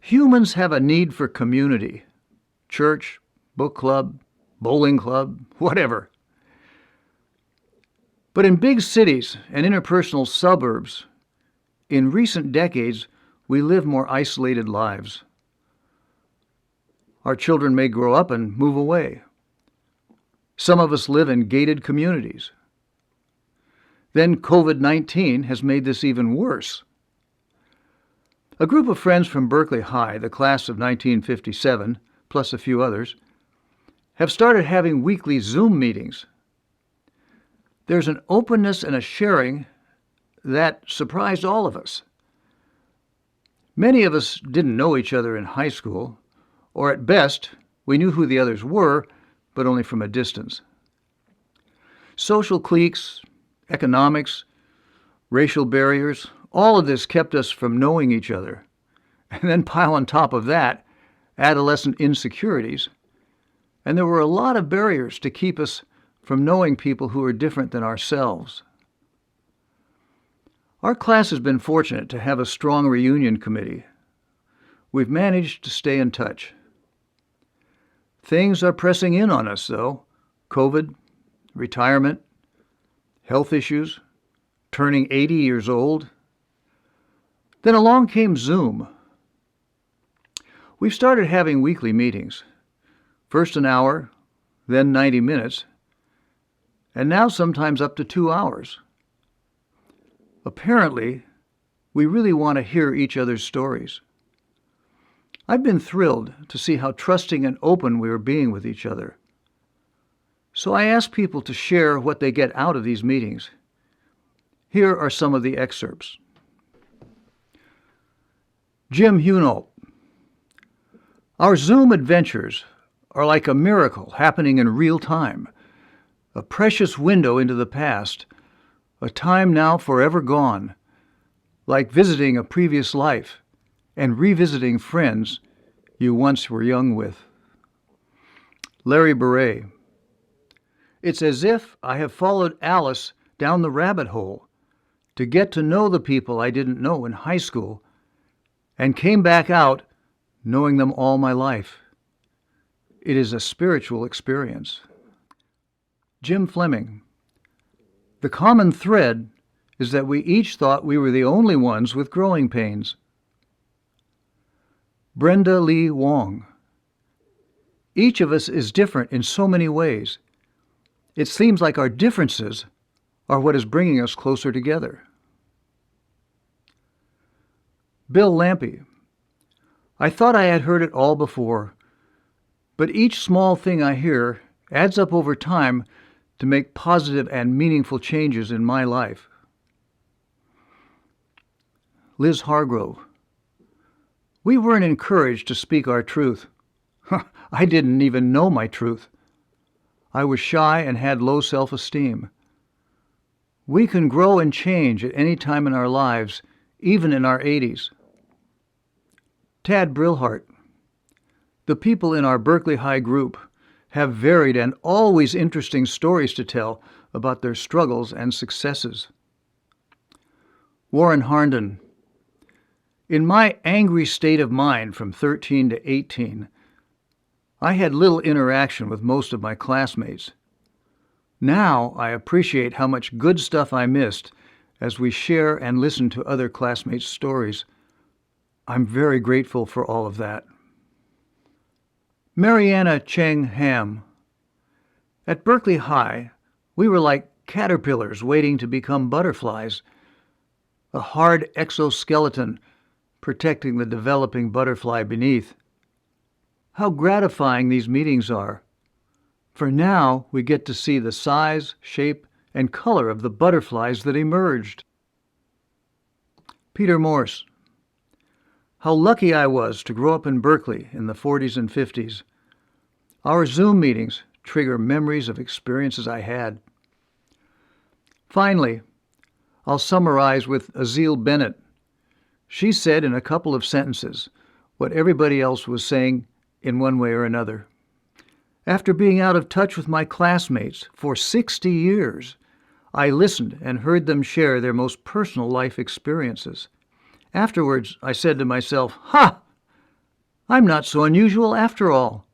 Humans have a need for community. Church, book club, bowling club, whatever. But in big cities and interpersonal suburbs, in recent decades, we live more isolated lives. Our children may grow up and move away. Some of us live in gated communities. Then COVID-19 has made this even worse. A group of friends from Berkeley High, the class of 1957, plus a few others, have started having weekly Zoom meetings. There's an openness and a sharing that surprised all of us. Many of us didn't know each other in high school, or at best, we knew who the others were, but only from a distance. Social cliques, economics, racial barriers, all of this kept us from knowing each other. And then pile on top of that adolescent insecurities, and there were a lot of barriers to keep us from knowing people who are different than ourselves. Our class has been fortunate to have a strong reunion committee. We've managed to stay in touch. Things are pressing in on us, though. COVID, retirement, health issues, turning 80 years old. Then along came Zoom. We've started having weekly meetings. First an hour, then 90 minutes, and now sometimes up to 2 hours. Apparently, we really want to hear each other's stories. I've been thrilled to see how trusting and open we are being with each other. So I ask people to share what they get out of these meetings. Here are some of the excerpts. Jim Heunel. Our Zoom adventures are like a miracle happening in real time, a precious window into the past, a time now forever gone, like visiting a previous life and revisiting friends you once were young with. Larry Beret. It's as if I have followed Alice down the rabbit hole to get to know the people I didn't know in high school and came back out knowing them all my life. It is a spiritual experience. Jim Fleming. The common thread is that we each thought we were the only ones with growing pains. Brenda Lee Wong. Each of us is different in so many ways. It seems like our differences are what is bringing us closer together. Bill Lampe. I thought I had heard it all before, but each small thing I hear adds up over time to make positive and meaningful changes in my life. Liz Hargrove. We weren't encouraged to speak our truth. I didn't even know my truth. I was shy and had low self-esteem. We can grow and change at any time in our lives, even in our 80s. Tad Brillhart. The people in our Berkeley High group have varied and always interesting stories to tell about their struggles and successes. Warren Harnden. In my angry state of mind from 13 to 18, I had little interaction with most of my classmates. Now I appreciate how much good stuff I missed as we share and listen to other classmates' stories. I'm very grateful for all of that. Mariana Cheng Ham. At Berkeley High, we were like caterpillars waiting to become butterflies, a hard exoskeleton protecting the developing butterfly beneath. How gratifying these meetings are. For now, we get to see the size, shape, and color of the butterflies that emerged. Peter Morse. How lucky I was to grow up in Berkeley in the 40s and 50s. Our Zoom meetings trigger memories of experiences I had. Finally, I'll summarize with Azeel Bennett. She said in a couple of sentences what everybody else was saying in one way or another. After being out of touch with my classmates for 60 years, I listened and heard them share their most personal life experiences. Afterwards, I said to myself, "Ha! I'm not so unusual after all.